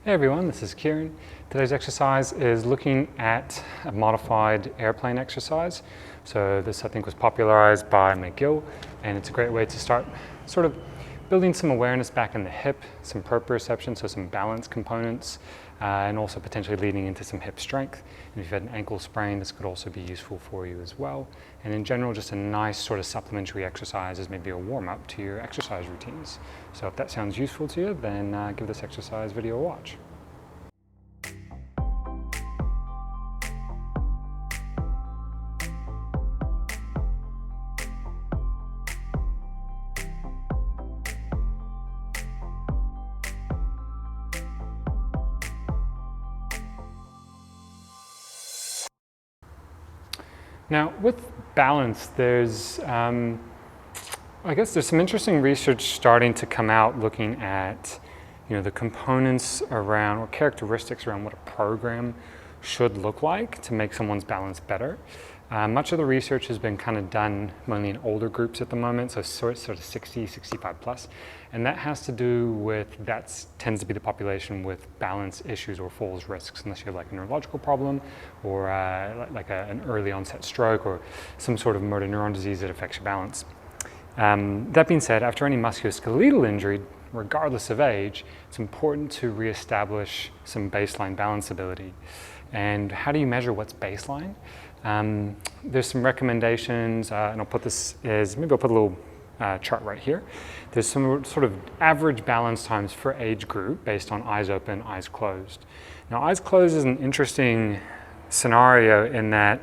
Hey everyone, this is Kieran. Today's exercise is looking at a modified airplane exercise. So this I think was popularized by McGill, and it's a great way to start sort of building some awareness back in the hip, some proprioception, so some balance components, and also potentially leading into some hip strength. And if you've had an ankle sprain, this could also be useful for you as well. And in general, just a nice sort of supplementary exercise as maybe a warm-up to your exercise routines. So if that sounds useful to you, then give this exercise video a watch. Now, with balance, there's, I guess there's some interesting research starting to come out looking at, the components around or characteristics around what a program should look like to make someone's balance better. Much of the research has been kind of done mainly in older groups at the moment, so sort of 60, 65 plus. And that has to do with, tends to be the population with balance issues or falls risks, unless you have like a neurological problem or an early onset stroke or some sort of motor neuron disease that affects your balance. That being said, after any musculoskeletal injury, regardless of age, it's important to reestablish some baseline balance ability. And how do you measure what's baseline? There's some recommendations, and I'll put a little chart right here. There's some sort of average balance times for age group based on eyes open, eyes closed. Now, eyes closed is an interesting scenario in that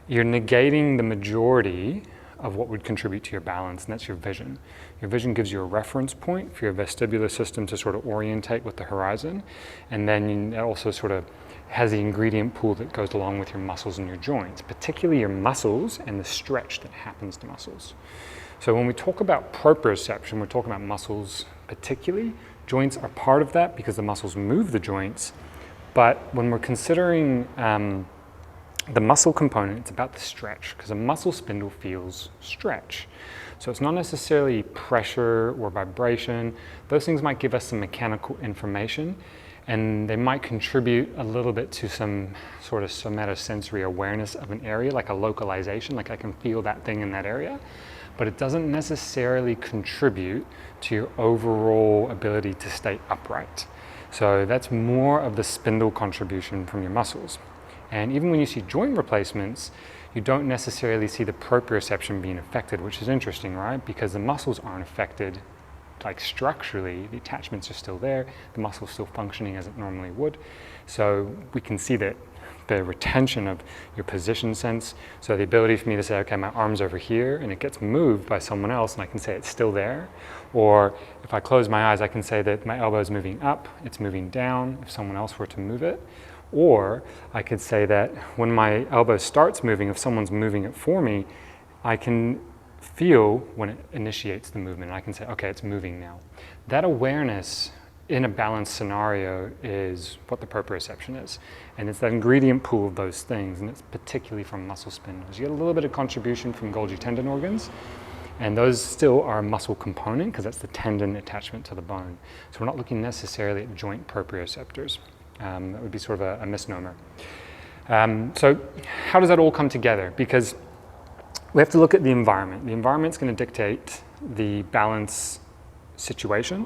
you're negating the majority of what would contribute to your balance, and that's your vision. Your vision gives you a reference point for your vestibular system to sort of orientate with the horizon, and then it also sort of has the ingredient pool that goes along with your muscles and your joints, particularly your muscles and the stretch that happens to muscles. So when we talk about proprioception, we're talking about muscles particularly. Joints are part of that because the muscles move the joints, but when we're considering the muscle component, it's about the stretch, because a muscle spindle feels stretch. So it's not necessarily pressure or vibration. Those things might give us some mechanical information, and they might contribute a little bit to some sort of somatosensory awareness of an area, like a localization, like I can feel that thing in that area, but it doesn't necessarily contribute to your overall ability to stay upright. So that's more of the spindle contribution from your muscles. And even when you see joint replacements, you don't necessarily see the proprioception being affected, which is interesting, right? Because the muscles aren't affected, like structurally, the attachments are still there, the muscle's still functioning as it normally would. So we can see that the retention of your position sense, so the ability for me to say, okay, my arm's over here, and it gets moved by someone else, and I can say it's still there. Or if I close my eyes, I can say that my elbow is moving up, it's moving down, if someone else were to move it. Or I could say that when my elbow starts moving, if someone's moving it for me, I can feel when it initiates the movement. I can say, okay, it's moving now. That awareness in a balanced scenario is what the proprioception is. And it's that ingredient pool of those things, and it's particularly from muscle spindles. You get a little bit of contribution from Golgi tendon organs, and those still are a muscle component because that's the tendon attachment to the bone. So we're not looking necessarily at joint proprioceptors. That would be sort of a misnomer. So how does that all come together? Because we have to look at the environment. The environment's going to dictate the balance situation.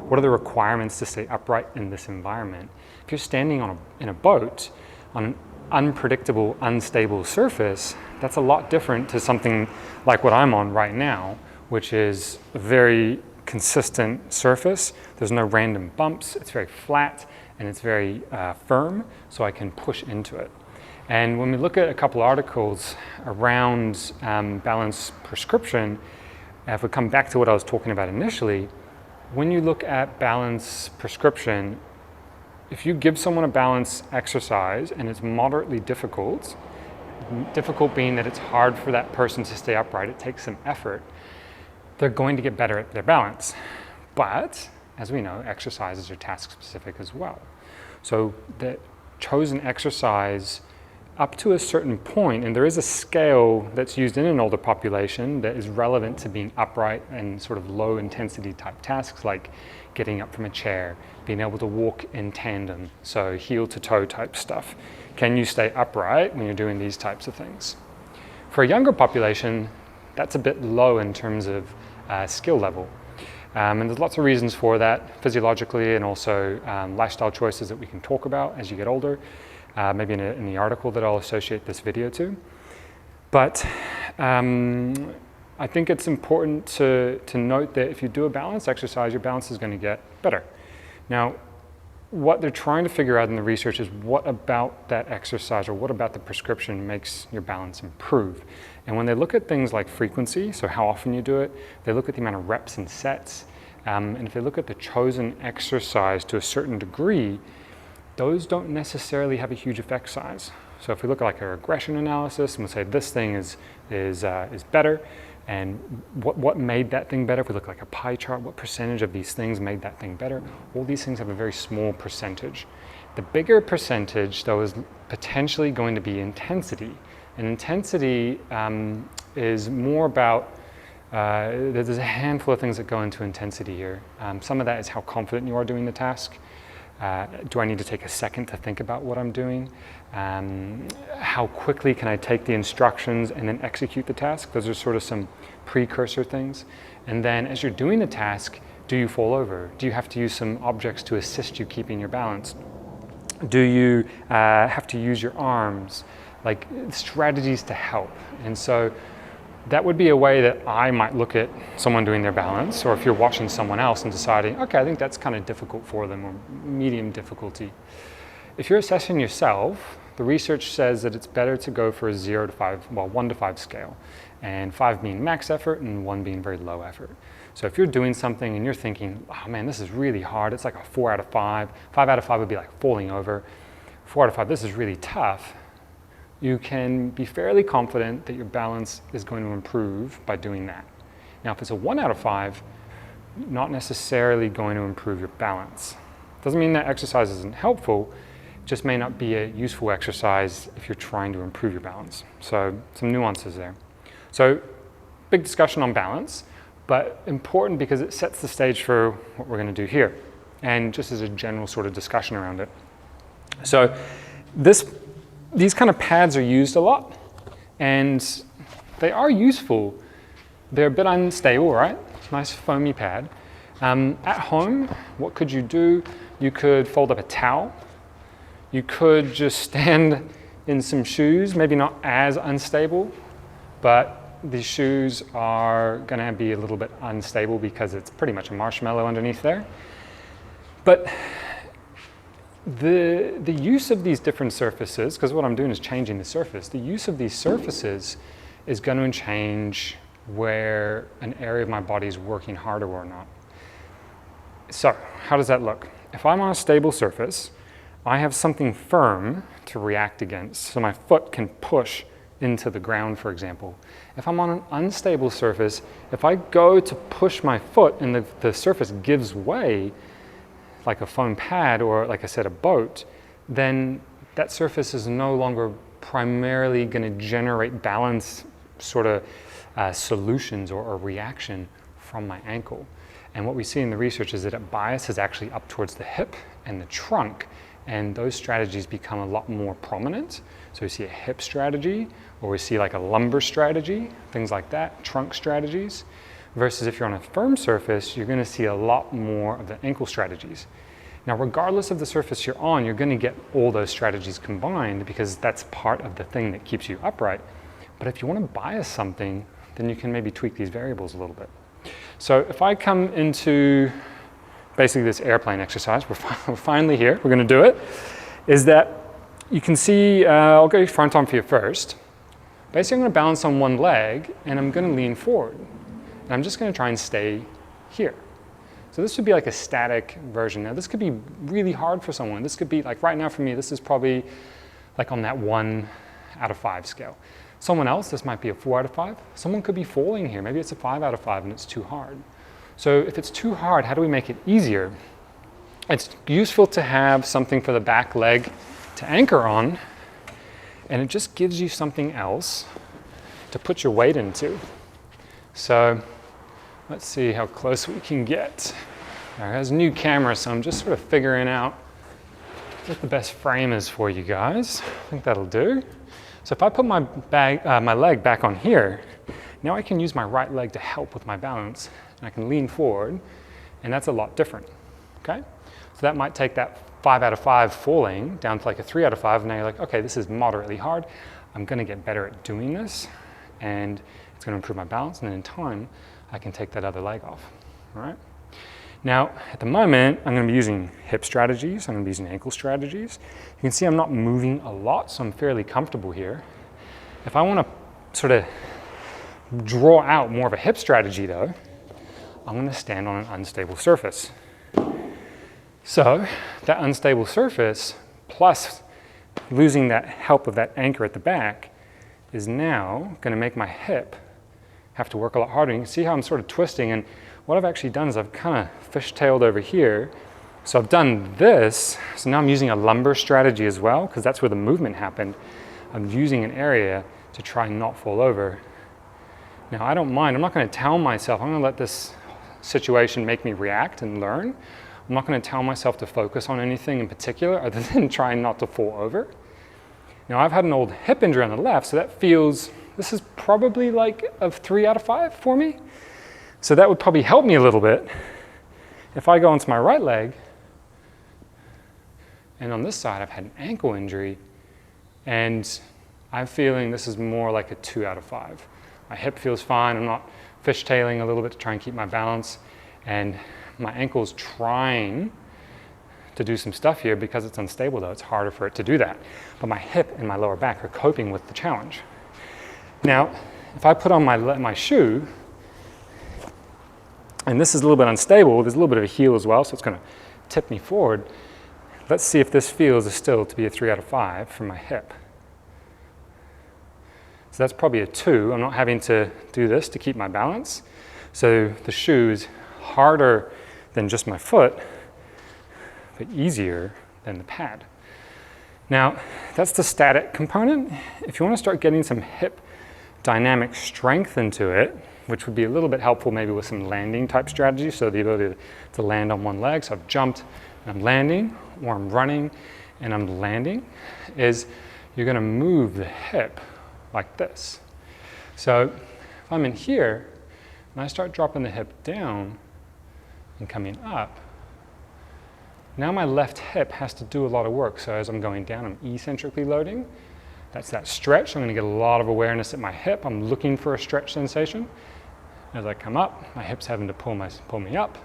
What are the requirements to stay upright in this environment? If you're standing in a boat on an unpredictable, unstable surface, that's a lot different to something like what I'm on right now, which is a very consistent surface. There's no random bumps. It's very flat and it's very firm, so I can push into it. And when we look at a couple articles around balance prescription, if we come back to what I was talking about initially, when you look at balance prescription, if you give someone a balance exercise and it's moderately difficult being that it's hard for that person to stay upright, it takes some effort, they're going to get better at their balance. But as we know, exercises are task specific as well. So the chosen exercise up to a certain point, and there is a scale that's used in an older population that is relevant to being upright and sort of low intensity type tasks like getting up from a chair, being able to walk in tandem, so heel to toe type stuff. Can you stay upright when you're doing these types of things? For a younger population, that's a bit low in terms of skill level. And there's lots of reasons for that, physiologically and also lifestyle choices that we can talk about as you get older, maybe in the article that I'll associate this video to. But I think it's important to note that if you do a balance exercise, your balance is going to get better. Now, what they're trying to figure out in the research is what about that exercise or what about the prescription makes your balance improve. And when they look at things like frequency, so how often you do it, they look at the amount of reps and sets, and if they look at the chosen exercise to a certain degree, those don't necessarily have a huge effect size. So if we look at like a regression analysis and we'll say this thing is better, and what made that thing better, if we look like a pie chart, what percentage of these things made that thing better, all these things have a very small percentage. The bigger percentage though is potentially going to be intensity. And intensity is more about, there's a handful of things that go into intensity here. Some of that is how confident you are doing the task. Do I need to take a second to think about what I'm doing? How quickly can I take the instructions and then execute the task? Those are sort of some precursor things. And then as you're doing the task, do you fall over? Do you have to use some objects to assist you keeping your balance? Do you have to use your arms? Like strategies to help. And so that would be a way that I might look at someone doing their balance, or if you're watching someone else and deciding, okay, I think that's kind of difficult for them, or medium difficulty. If you're assessing yourself, the research says that it's better to go for a 0 to 5, well, 1 to 5 scale, and 5 being max effort and 1 being very low effort. So if you're doing something and you're thinking, oh man, this is really hard, it's like a 4 out of 5, 5 out of 5 would be like falling over, 4 out of 5, this is really tough, you can be fairly confident that your balance is going to improve by doing that. Now, if it's a 1 out of 5, not necessarily going to improve your balance. Doesn't mean that exercise isn't helpful, it just may not be a useful exercise if you're trying to improve your balance. So some nuances there. So big discussion on balance, but important because it sets the stage for what we're going to do here, and just as a general sort of discussion around it. So these kind of pads are used a lot, and they are useful. They're a bit unstable, right? Nice foamy pad. At home, what could you do? You could fold up a towel. You could just stand in some shoes, maybe not as unstable, but these shoes are gonna be a little bit unstable because it's pretty much a marshmallow underneath there. But the use of these different surfaces, because what I'm doing is changing the surface, the use of these surfaces is going to change where an area of my body is working harder or not. So how does that look? If I'm on a stable surface, I have something firm to react against, so my foot can push into the ground, for example. If I'm on an unstable surface, if I go to push my foot and the surface gives way, like a foam pad or, like I said, a boat, then that surface is no longer primarily going to generate balance sort of solutions or reaction from my ankle. And what we see in the research is that it biases actually up towards the hip and the trunk, and those strategies become a lot more prominent. So we see a hip strategy, or we see like a lumbar strategy, things like that, trunk strategies. Versus if you're on a firm surface, you're going to see a lot more of the ankle strategies. Now, regardless of the surface you're on, you're going to get all those strategies combined because that's part of the thing that keeps you upright. But if you want to bias something, then you can maybe tweak these variables a little bit. So if I come into basically this airplane exercise, we're finally here, we're going to do it, is that you can see, I'll go front arm for you first. Basically, I'm going to balance on one leg and I'm going to lean forward. And I'm just going to try and stay here. So this would be like a static version. Now this could be really hard for someone. This could be like right now for me, this is probably like on that 1 out of 5 scale. Someone else, this might be a 4 out of 5. Someone could be falling here. Maybe it's a 5 out of 5 and it's too hard. So if it's too hard, how do we make it easier? It's useful to have something for the back leg to anchor on, and it just gives you something else to put your weight into. So let's see how close we can get. All right, it's a new camera, so I'm just sort of figuring out what the best frame is for you guys. I think that'll do. So if I put my leg back on here, now I can use my right leg to help with my balance, and I can lean forward, and that's a lot different, okay? So that might take that 5 out of 5 falling down to like a 3 out of 5, and now you're like, okay, this is moderately hard. I'm gonna get better at doing this, and it's gonna improve my balance, and then in time, I can take that other leg off, all right? Now, at the moment, I'm gonna be using hip strategies, I'm gonna be using ankle strategies. You can see I'm not moving a lot, so I'm fairly comfortable here. If I wanna sort of draw out more of a hip strategy though, I'm gonna stand on an unstable surface. So, that unstable surface, plus losing that help of that anchor at the back, is now gonna make my hip have to work a lot harder. You can see how I'm sort of twisting, and what I've actually done is I've kind of fishtailed over here. So I've done this, so now I'm using a lumbar strategy as well, because that's where the movement happened. I'm using an area to try and not fall over. Now I don't mind, I'm not gonna tell myself, I'm gonna let this situation make me react and learn. I'm not gonna tell myself to focus on anything in particular other than trying not to fall over. Now I've had an old hip injury on the left, so that feels, this is probably like a 3 out of 5 for me. So that would probably help me a little bit. If I go onto my right leg, and on this side I've had an ankle injury, and I'm feeling this is more like a 2 out of 5. My hip feels fine, I'm not fishtailing a little bit to try and keep my balance, and my ankle's trying to do some stuff here. Because it's unstable though, it's harder for it to do that. But my hip and my lower back are coping with the challenge. Now, if I put on my shoe, and this is a little bit unstable, there's a little bit of a heel as well, so it's gonna tip me forward. Let's see if this feels still to be a 3 out of 5 for my hip. So that's probably a 2. I'm not having to do this to keep my balance. So the shoe is harder than just my foot, but easier than the pad. Now, that's the static component. If you want to start getting some hip dynamic strength into it, which would be a little bit helpful maybe with some landing type strategies, so the ability to land on one leg. So I've jumped and I'm landing, or I'm running and I'm landing, is you're gonna move the hip like this. So if I'm in here and I start dropping the hip down and coming up, now my left hip has to do a lot of work. So as I'm going down, I'm eccentrically loading. That's that stretch. I'm gonna get a lot of awareness at my hip. I'm looking for a stretch sensation. As I come up, my hip's having to pull me up.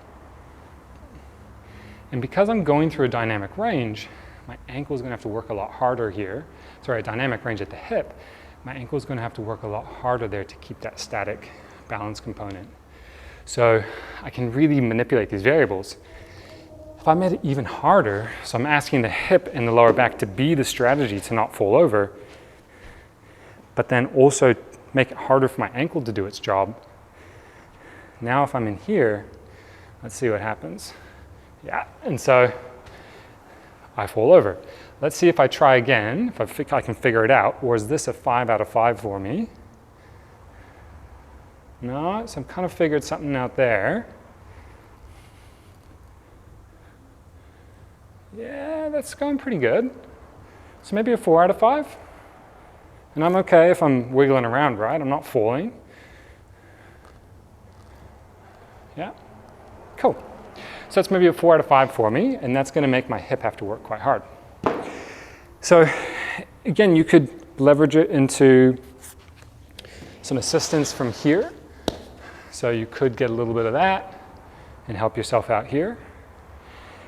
And because I'm going through a dynamic range, my ankle's gonna have to work a lot harder here. Sorry, a dynamic range at the hip. My ankle's gonna have to work a lot harder there to keep that static balance component. So I can really manipulate these variables. If I made it even harder, so I'm asking the hip and the lower back to be the strategy to not fall over, but then also make it harder for my ankle to do its job. Now if I'm in here, let's see what happens. Yeah, and so I fall over. Let's see if I try again, if I can figure it out, or is this a 5 out of 5 for me? No, so I've kind of figured something out there. Yeah, that's going pretty good. So maybe a 4 out of 5. And I'm okay if I'm wiggling around, right? I'm not falling. Yeah, cool. So that's maybe a 4 out of 5 for me, and that's gonna make my hip have to work quite hard. So again, you could leverage it into some assistance from here. So you could get a little bit of that and help yourself out here.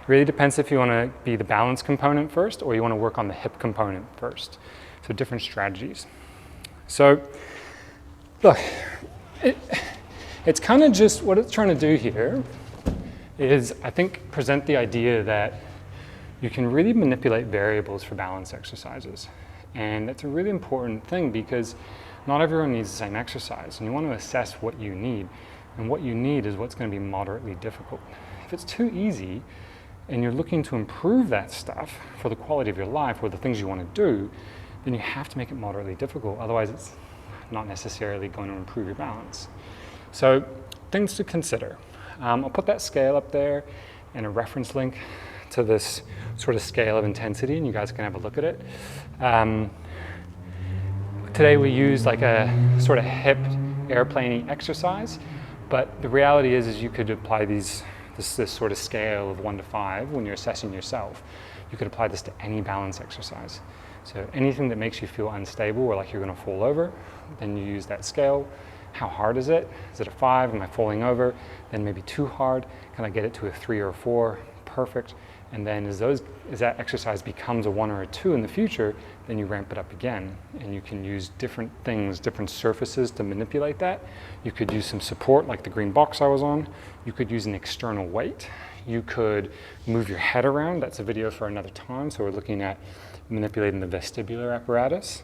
It really depends if you want to be the balance component first or you want to work on the hip component first. So different strategies. So look, it's kind of just what it's trying to do here is, I think, present the idea that you can really manipulate variables for balance exercises. And that's a really important thing because not everyone needs the same exercise, and you want to assess what you need. And what you need is what's going to be moderately difficult. If it's too easy and you're looking to improve that stuff for the quality of your life or the things you want to do, then you have to make it moderately difficult. Otherwise, it's not necessarily going to improve your balance. So things to consider. I'll put that scale up there, and a reference link to this sort of scale of intensity, and you guys can have a look at it. Today we use like a sort of hip airplane exercise, but the reality is you could apply this sort of scale of 1 to 5 when you're assessing yourself. You could apply this to any balance exercise. So anything that makes you feel unstable or like you're going to fall over, then you use that scale. How hard is it? Is it a 5? Am I falling over? Then maybe too hard. Can I get it to a 3 or a 4? Perfect. And then as that exercise becomes a 1 or a 2 in the future, then you ramp it up again. And you can use different things, different surfaces to manipulate that. You could use some support like the green box I was on. You could use an external weight. You could move your head around. That's a video for another time. So we're looking at manipulating the vestibular apparatus.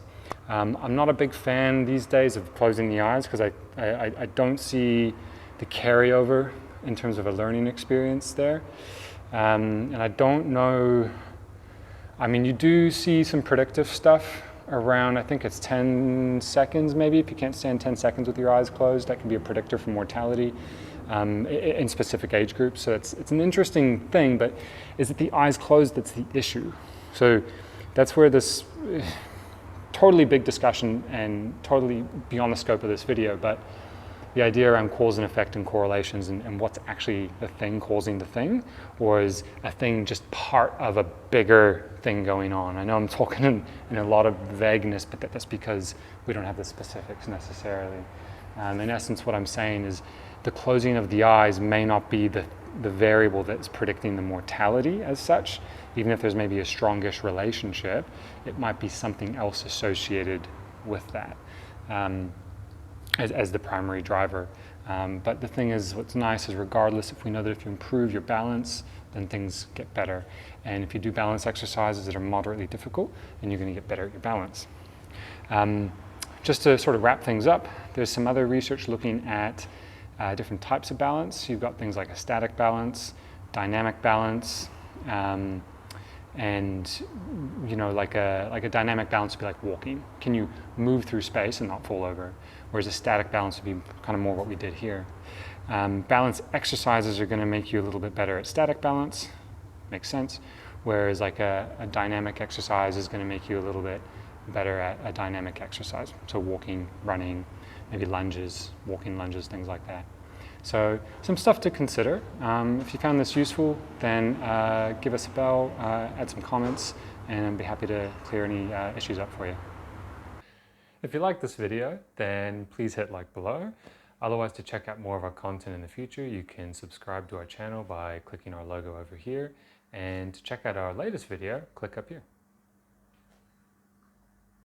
I'm not a big fan these days of closing the eyes because I don't see the carryover in terms of a learning experience there. And I don't know, I mean, you do see some predictive stuff around, I think it's 10 seconds maybe. If you can't stand 10 seconds with your eyes closed, that can be a predictor for mortality in specific age groups. So it's an interesting thing, but is it the eyes closed that's the issue? So that's where this totally big discussion and totally beyond the scope of this video, but the idea around cause and effect and correlations and what's actually the thing causing the thing, or is a thing just part of a bigger thing going on? I know I'm talking in a lot of vagueness, but that's because we don't have the specifics necessarily. In essence, what I'm saying is the closing of the eyes may not be the variable that's predicting the mortality as such. Even if there's maybe a strongish relationship, it might be something else associated with that. As the primary driver. But the thing is, what's nice is regardless, if we know that if you improve your balance, then things get better. And if you do balance exercises that are moderately difficult, then you're going to get better at your balance. Just to sort of wrap things up, there's some other research looking at different types of balance. You've got things like a static balance, dynamic balance, and you know, like a dynamic balance would be like walking. Can you move through space and not fall over? Whereas a static balance would be kind of more what we did here. Balance exercises are going to make you a little bit better at static balance, makes sense. Whereas like a dynamic exercise is going to make you a little bit better at a dynamic exercise. So walking, running, maybe lunges, walking lunges, things like that. So some stuff to consider. If you found this useful, then give us a bell, add some comments, and I'd be happy to clear any issues up for you. If you like this video, then please hit like below. Otherwise, to check out more of our content in the future, you can subscribe to our channel by clicking our logo over here. And to check out our latest video, click up here.